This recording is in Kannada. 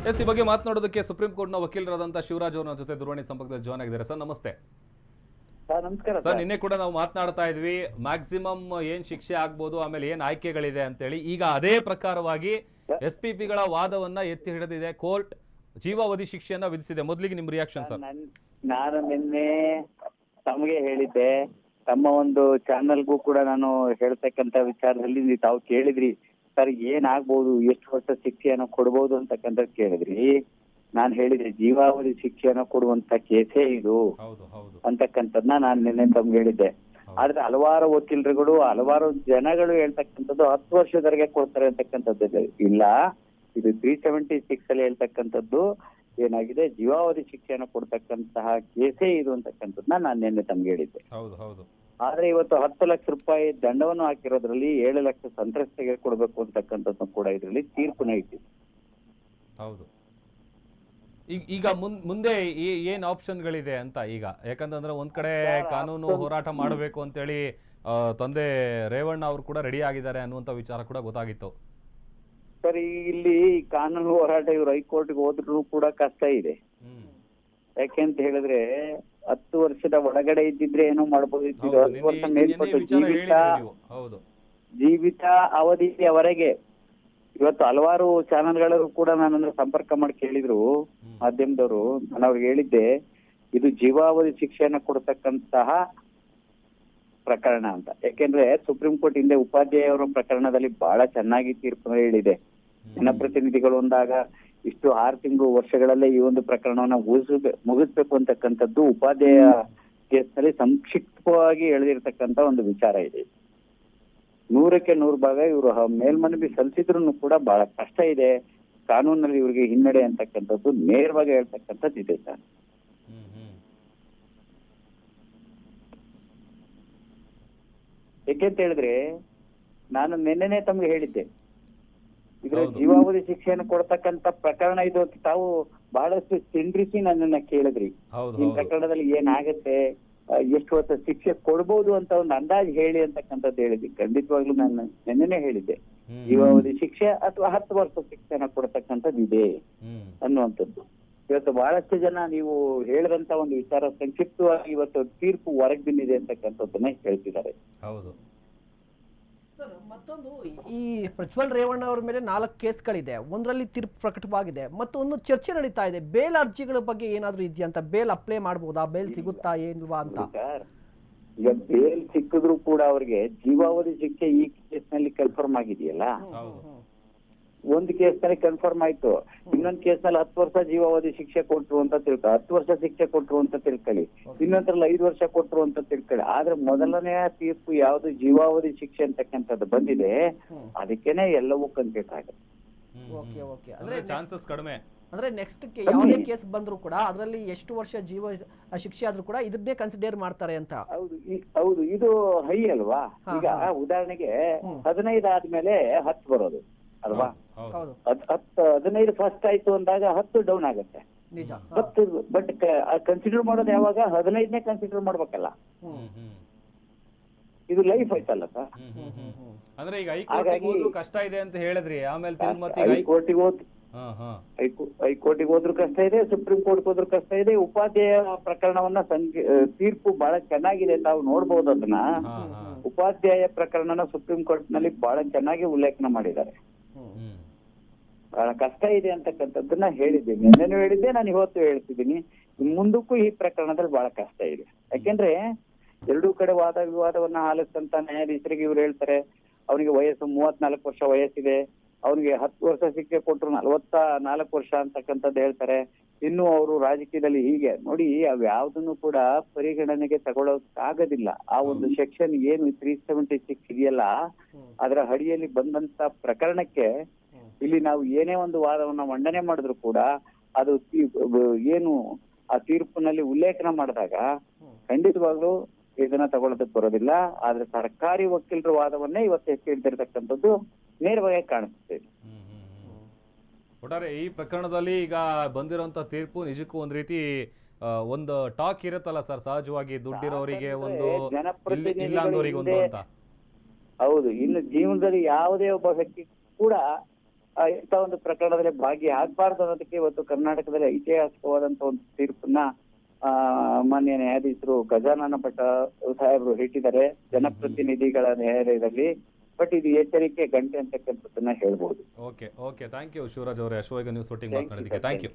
ಈ ಬಗ್ಗೆ ಮಾತನಾಡೋದಕ್ಕೆ ಸುಪ್ರೀಂ ಕೋರ್ಟ್ನ ವಕೀಲರಾದಂತಹ ಶಿವರಾಜ್ ಅವರ ಜೊತೆ ದೂರವಾಣಿ ಸಂಪರ್ಕದಲ್ಲಿ ಜಾಯ್ನ್ ಆಗಿದ್ದಾರೆ. ಸರ್ ನಮಸ್ತೆ. ನಮಸ್ಕಾರ ಸರ್, ನಿನ್ನೆ ಕೂಡ ನಾವು ಮಾತನಾಡ್ತಾ ಇದ್ವಿ ಮ್ಯಾಕ್ಸಿಮಮ್ ಏನ್ ಶಿಕ್ಷೆ ಆಗ್ಬೋದು, ಆಮೇಲೆ ಏನ್ ಆಯ್ಕೆಗಳಿದೆ ಅಂತೇಳಿ. ಈಗ ಅದೇ ಪ್ರಕಾರವಾಗಿ SPPಗಳ ವಾದವನ್ನ ಎತ್ತಿ ಹಿಡಿದಿದೆ ಕೋರ್ಟ್, ಜೀವಾವಧಿ ಶಿಕ್ಷೆಯನ್ನ ವಿಧಿಸಿದೆ. ಮೊದಲಿಗೆ ನಿಮ್ ರಿಯಾಕ್ಷನ್ ಸರ್? ನಾನು ನಿನ್ನೆ ತಮಗೆ ಹೇಳಿದ್ದೆ, ತಮ್ಮ ಒಂದು ಚಾನಲ್ಗೂ ಕೂಡ ನಾನು ಹೇಳ್ತಕ್ಕಂತ ವಿಚಾರದಲ್ಲಿ ತಾವು ಕೇಳಿದ್ರಿ ಸರ್ ಏನಾಗ್ಬೋದು, ಎಷ್ಟು ವರ್ಷ ಶಿಕ್ಷೆಯನ್ನು ಕೊಡ್ಬೋದು ಅಂತಕ್ಕಂಥ ಕೇಳಿದ್ರಿ. ನಾನು ಹೇಳಿದೆ ಜೀವಾವಧಿ ಶಿಕ್ಷೆಯನ್ನು ಕೊಡುವಂತ ಕೇಸೇ ಇದು ಅಂತಕ್ಕಂಥದ್ನ ನಾನು ನಿನ್ನೆ ತಮ್ಗೆ ಹೇಳಿದ್ದೆ. ಆದ್ರೆ ಹಲವಾರು ವಕೀಲರುಗಳು ಹಲವಾರು ಜನಗಳು ಹೇಳ್ತಕ್ಕಂಥದ್ದು 10 ವರ್ಷದವರೆಗೆ ಕೊಡ್ತಾರೆ ಅಂತಕ್ಕಂಥದ್ದು ಇಲ್ಲ. ಇದು 376 ಅಲ್ಲಿ ಹೇಳ್ತಕ್ಕಂಥದ್ದು ಏನಾಗಿದೆ, ಜೀವಾವಧಿ ಶಿಕ್ಷೆಯನ್ನು ಕೊಡ್ತಕ್ಕಂತಹ ಕೇಸೇ ಇದು ಅಂತಕ್ಕಂಥದ್ದನ್ನ ನಾನು ನಿನ್ನೆ ತಮ್ಗೆ ಹೇಳಿದ್ದೆ. ಆದ್ರೆ ಇವತ್ತು 10 ಲಕ್ಷ ರೂಪಾಯಿ ದಂಡವನ್ನು ಹಾಕಿರೋದ್ರಲ್ಲಿ 7 ಲಕ್ಷ ಸಂತ್ರಸ್ತೆಗೆ ಕೊಡಬೇಕು ಅಂತಕ್ಕಂಥದ್ದು ಕೂಡ ಇದರಲ್ಲಿ ತೀರ್ಪುನ ಇಟ್ಟಿದೆ. ಹೌದು. ಈಗ ಮುಂದೆ ಏನ್ ಆಪ್ಷನ್ಗಳಿದೆ ಅಂತ ಈಗ, ಯಾಕಂತಂದ್ರೆ ಒಂದ್ ಕಡೆ ಕಾನೂನು ಹೋರಾಟ ಮಾಡಬೇಕು ಅಂತೇಳಿ ತಂದೆ ರೇವಣ್ಣ ಅವರು ಕೂಡ ರೆಡಿ ಆಗಿದ್ದಾರೆ ಅನ್ನುವಂತ ವಿಚಾರ ಕೂಡ ಗೊತ್ತಾಗಿತ್ತು. ಸರ್, ಇಲ್ಲಿ ಕಾನೂನು ಹೋರಾಟ ಇವ್ರು ಹೈಕೋರ್ಟ್ಗೆ ಹೋದ್ರೂ ಕೂಡ ಕಷ್ಟ ಇದೆ. ಯಾಕೆಂತ ಹೇಳಿದ್ರೆ 10 ವರ್ಷದ ಒಳಗಡೆ ಇದ್ದಿದ್ರೆ ಏನೋ ಮಾಡಬಹುದಿತ್ತು. 10 ವರ್ಷ ಮೇಲ್ಪಟ್ಟು ಜೀವಿತ ಅವಧಿಯವರೆಗೆ ಇವತ್ತು ಹಲವಾರು ಚಾನೆಲ್ಗಳು ಕೂಡ ನನ್ನನ್ನು ಸಂಪರ್ಕ ಮಾಡಿ ಕೇಳಿದ್ರು ಮಾಧ್ಯಮದವರು. ನಾನು ಅವ್ರಿಗೆ ಹೇಳಿದ್ದೆ ಇದು ಜೀವಾವಧಿ ಶಿಕ್ಷೆಯನ್ನ ಕೊಡ್ತಕ್ಕಂತಹ ಪ್ರಕರಣ ಅಂತ. ಯಾಕೆಂದ್ರೆ ಸುಪ್ರೀಂ ಕೋರ್ಟ್ ಹಿಂದೆ ಉಪಾಧ್ಯಾಯ ಅವರ ಪ್ರಕರಣದಲ್ಲಿ ಬಹಳ ಚೆನ್ನಾಗಿ ತೀರ್ಪು ಹೇಳಿದೆ. ಜನಪ್ರತಿನಿಧಿಗಳು ಅಂದಾಗ ಇಷ್ಟು 6 ತಿಂಗಳು ವರ್ಷಗಳಲ್ಲೇ ಈ ಒಂದು ಪ್ರಕರಣವನ್ನ ಮುಗಿಸ್ಬೇಕು ಅಂತಕ್ಕಂಥದ್ದು ಉಪಾಧ್ಯಾಯ ಕೇಸ್ನಲ್ಲಿ ಸಂಕ್ಷಿಪ್ತವಾಗಿ ಎಳೆದಿರ್ತಕ್ಕಂಥ ಒಂದು ವಿಚಾರ ಇದೆ. 100ಕ್ಕೆ 100 ಭಾಗ ಇವರು ಮೇಲ್ಮನವಿ ಸಲ್ಲಿಸಿದ್ರು ಕೂಡ ಬಹಳ ಕಷ್ಟ ಇದೆ, ಕಾನೂನಲ್ಲಿ ಇವರಿಗೆ ಹಿನ್ನಡೆ ಅಂತಕ್ಕಂಥದ್ದು ನೇರವಾಗಿ ಹೇಳ್ತಕ್ಕಂಥದ್ದು ಇದೆ ಸರ್. ಯಾಕೆಂತ ಹೇಳಿದ್ರೆ ನಾನು ನಿನ್ನೆನೆ ತಮ್ಗೆ ಹೇಳಿದ್ದೆ, ಇದ್ರ ಜೀವಾವಧಿ ಶಿಕ್ಷೆಯನ್ನು ಕೊಡ್ತಕ್ಕಂತ ಪ್ರಕರಣ ಇದು ಅಂತ ತಾವು ಬಹಳಷ್ಟು ಚಿಂಡ್ರಿಸಿ ನನ್ನನ್ನ ಕೇಳಿದ್ರಿ. ಈ ಪ್ರಕರಣದಲ್ಲಿ ಏನಾಗತ್ತೆ, ಎಷ್ಟು ವರ್ಷ ಶಿಕ್ಷೆ ಕೊಡ್ಬೋದು ಅಂತ ಒಂದು ಅಂದಾಜು ಹೇಳಿ ಅಂತಕ್ಕಂಥದ್ದು ಹೇಳಿದ್ವಿ. ಖಂಡಿತವಾಗ್ಲೂ ನಾನು ನಿನ್ನೆನೆ ಹೇಳಿದ್ದೆ, ಜೀವಾವಧಿ ಶಿಕ್ಷೆ ಅಥವಾ 10 ವರ್ಷ ಶಿಕ್ಷೆನ ಕೊಡ್ತಕ್ಕಂಥದ್ದು ಇದೆ ಅನ್ನುವಂಥದ್ದು. ಇವತ್ತು ಬಹಳಷ್ಟು ಜನ ನೀವು ಹೇಳಿದಂತ ಒಂದು ವಿಚಾರ ಸಂಕ್ಷಿಪ್ತವಾಗಿ ಇವತ್ತು ತೀರ್ಪು ಹೊರಗೆ ಬಂದಿದೆ ಅಂತಕ್ಕಂಥದ್ದನ್ನ ಹೇಳ್ತಿದ್ದಾರೆ. ಹೌದು ಸರ್, ಮತ್ತೊಂದು ಈ ಪ್ರಜ್ವಲ್ ರೇವಣ್ಣ ಅವರ ಮೇಲೆ 4 ಕೇಸ್ಗಳಿದೆ. ಒಂದರಲ್ಲಿ ತೀರ್ಪು ಪ್ರಕಟವಾಗಿದೆ ಮತ್ತು ಒಂದು ಚರ್ಚೆ ನಡೀತಾ ಇದೆ. ಬೇಲ್ ಅರ್ಜಿಗಳ ಬಗ್ಗೆ ಏನಾದ್ರೂ ಇದೆಯಾ ಅಂತ, ಬೇಲ್ ಅಪ್ಲೈ ಮಾಡಬಹುದಾ, ಬೇಲ್ ಸಿಗುತ್ತಾ ಏನಿಲ್ವಾ ಅಂತ. ಈಗ ಬೇಲ್ ಸಿಕ್ಕಿದ್ರು ಕೂಡ ಅವ್ರಿಗೆ ಜೀವಾವಧಿ ಶಿಕ್ಷೆ ಈ ಕೇಸ್ ನಲ್ಲಿ ಕನ್ಫರ್ಮ್ ಆಗಿದೆಯಲ್ಲ. ಒಂದು ಕೇಸ್ ನಲ್ಲಿ ಕನ್ಫರ್ಮ್ ಆಯ್ತು, ಇನ್ನೊಂದು ಕೇಸ್ ನಲ್ಲಿ 10 ವರ್ಷ ಜೀವಾವಧಿ ಶಿಕ್ಷೆ ಕೊಟ್ರು ಅಂತ ತಿಳ್ಕೊಳ್ಳಿ, 10 ವರ್ಷ ಶಿಕ್ಷೆ ಕೊಟ್ರು ಅಂತ ತಿಳ್ಕೊಳ್ಳಿ, ಇನ್ನೊಂದ್ರಲ್ಲಿ 5 ವರ್ಷ ಕೊಟ್ರು ಅಂತ ತಿಳ್ಕೊಳ್ಳಿ. ಆದ್ರೆ ಮೊದಲನೆಯ ತೀರ್ಪು ಯಾವ್ದು ಜೀವಾವಧಿ ಶಿಕ್ಷೆ ಅಂತಕ್ಕಂಥದ್ದು ಬಂದಿದೆ, ಅದಕ್ಕೇನೆ ಎಲ್ಲವೂ ಕನ್ಫ್ಯೂಸ್ ಆಗುತ್ತೆ. ಚಾನ್ಸಸ್ ಕಡಿಮೆ. ಅಂದ್ರೆ ನೆಕ್ಸ್ಟ್ ಯಾವುದೇ ಕೇಸ್ ಬಂದ್ರು ಕೂಡ ಅದರಲ್ಲಿ ಎಷ್ಟು ವರ್ಷ ಜೀವ ಶಿಕ್ಷೆ ಆದ್ರೂ ಕೂಡ ಇದನ್ನೇ ಕನ್ಸಿಡರ್ ಮಾಡ್ತಾರೆ ಅಂತ. ಹೌದು, ಇದು ಹೈ ಅಲ್ವಾ. ಈಗ ಉದಾಹರಣೆಗೆ 15 ಆದ್ಮೇಲೆ 10 ಬರೋದು ಅಲ್ವಾ. 15 ಫಸ್ಟ್ ಆಯ್ತು ಅಂದಾಗ 10 ಡೌನ್ ಆಗುತ್ತೆ. ಬಟ್ ಕನ್ಸಿಡರ್ ಮಾಡೋದು ಯಾವಾಗ 15ನೇ ಕನ್ಸಿಡರ್ ಮಾಡ್ಬೇಕಲ್ಲ. ಇದು ಲೈಫ್ ಆಯ್ತಲ್ಲ ಸರ್. ಅಂದ್ರೆ ಈಗ ಹೈಕೋರ್ಟಿಗೆ ಕಷ್ಟ ಇದೆ ಅಂತ ಹೇಳಿದ್ರಿ, ಆಮೇಲೆ ಹೈಕೋರ್ಟಿಗೆ ಹೋದ್ರು ಕಷ್ಟ ಇದೆ, ಸುಪ್ರೀಂ ಕೋರ್ಟ್ ಹೋದ್ರು ಕಷ್ಟ ಇದೆ. ಉಪಾಧ್ಯಾಯ ಪ್ರಕರಣವನ್ನ ತೀರ್ಪು ಬಹಳ ಚೆನ್ನಾಗಿದೆ, ತಾವು ನೋಡ್ಬೋದು ಅದನ್ನ. ಉಪಾಧ್ಯಾಯ ಪ್ರಕರಣನ ಸುಪ್ರೀಂ ಕೋರ್ಟ್ ನಲ್ಲಿ ಬಹಳ ಚೆನ್ನಾಗಿ ಉಲ್ಲೇಖನ ಮಾಡಿದ್ದಾರೆ. ಬಹಳ ಕಷ್ಟ ಇದೆ ಅಂತಕ್ಕಂಥದ್ದನ್ನ ಹೇಳಿದ್ದೀನಿ, ನಿನ್ನೆನೂ ಹೇಳಿದ್ದೆ, ನಾನು ಇವತ್ತು ಹೇಳ್ತಿದ್ದೀನಿ. ಮುಂದಕ್ಕೂ ಈ ಪ್ರಕರಣದಲ್ಲಿ ಬಹಳ ಕಷ್ಟ ಇದೆ. ಯಾಕೆಂದ್ರೆ ಎರಡೂ ಕಡೆ ವಾದ ವಿವಾದವನ್ನ ಆಲಿಸಿದಂತ ನ್ಯಾಯಾಧೀಶರಿಗೆ ಇವ್ರು ಹೇಳ್ತಾರೆ, ಅವನಿಗೆ ವಯಸ್ಸು 34 ವರ್ಷ ವಯಸ್ಸಿದೆ, ಅವನಿಗೆ 10 ವರ್ಷ ಶಿಕ್ಷೆ ಕೊಟ್ಟರು 44 ವರ್ಷ ಅಂತಕ್ಕಂಥದ್ದು ಹೇಳ್ತಾರೆ. ಇನ್ನು ಅವರು ರಾಜಕೀಯದಲ್ಲಿ ಹೀಗೆ ನೋಡಿ, ಅವ್ ಯಾವ್ದನ್ನು ಕೂಡ ಪರಿಗಣನೆಗೆ ತಗೊಳ್ಳೋಕಾಗೋದಿಲ್ಲ. ಆ ಒಂದು ಸೆಕ್ಷನ್ ಏನು 376 ಇದೆಯಲ್ಲ, ಅದರ ಅಡಿಯಲ್ಲಿ ಬಂದಂತ ಪ್ರಕರಣಕ್ಕೆ ಇಲ್ಲಿ ನಾವು ಏನೇ ಒಂದು ವಾದವನ್ನ ಮಂಡನೆ ಮಾಡಿದ್ರು ಕೂಡ ಅದು ಏನು ಆ ತೀರ್ಪಿನಲ್ಲಿ ಉಲ್ಲೇಖನ ಮಾಡಿದಾಗ ಖಂಡಿತವಾಗ್ಲೂ ಇದನ್ನ ತಗೊಳ್ಳೋದಕ್ಕೆ ಬರೋದಿಲ್ಲ. ಆದ್ರೆ ಸರ್ಕಾರಿ ವಕೀಲರ ವಾದವನ್ನೇ ಇವತ್ತು ಎತ್ತಿ ಹಿಡಿದಿರ್ತಕ್ಕಂಥದ್ದು ನೇರವಾಗಿ ಕಾಣಿಸ್ತದೆ. ಒಟ್ಟಾರೆ ಈ ಪ್ರಕರಣದಲ್ಲಿ ಈಗ ಬಂದಿರುವಂತ ತೀರ್ಪು ನಿಜಕ್ಕೂ ಒಂದ್ ರೀತಿ ಒಂದು ಟಾಕ್ ಇರುತ್ತಲ್ಲ ಸರ್, ಸಹಜವಾಗಿ ದುಡ್ಡಿರೋರಿಗೆ ಒಂದು, ಇಲ್ಲ ಅಂದವರಿಗೆ ಒಂದು ಅಂತ. ಹೌದು, ಇನ್ನು ಜೀವನದಲ್ಲಿ ಯಾವುದೇ ಒಬ್ಬ ವ್ಯಕ್ತಿ ಕೂಡ ಇಂಥ ಒಂದು ಪ್ರಕರಣದಲ್ಲಿ ಭಾಗಿಯಾಗಬಾರ್ದು ಅನ್ನೋದಕ್ಕೆ ಇವತ್ತು ಕರ್ನಾಟಕದಲ್ಲಿ ಐತಿಹಾಸಿಕವಾದಂತ ಒಂದು ತೀರ್ಪನ್ನ ಮಾನ್ಯ ನ್ಯಾಯಾಧೀಶರು ಗಜಾನನ ಭಟ್ಟ ಸಾಹೇಬರು ಹೇಳಿದ್ದಾರೆ ಜನಪ್ರತಿನಿಧಿಗಳ ನ್ಯಾಯಾಲಯದಲ್ಲಿ. ಬಟ್ ಇದು ಎಚ್ಚರಿಕೆ ಗಂಟೆ ಅಂತಕ್ಕಂಥದ್ದನ್ನ ಹೇಳ್ಬೋದು. ಓಕೆ ಥ್ಯಾಂಕ್ ಯು ಶಿವರಾಜ್ ಅವರೇ, ಅಶ್ವವೇಗ ನ್ಯೂಸ್ ಒಟ್ಟಿಗೆ ಮಾತನಾಡಿದ್ದಕ್ಕೆ ಥ್ಯಾಂಕ್ ಯು.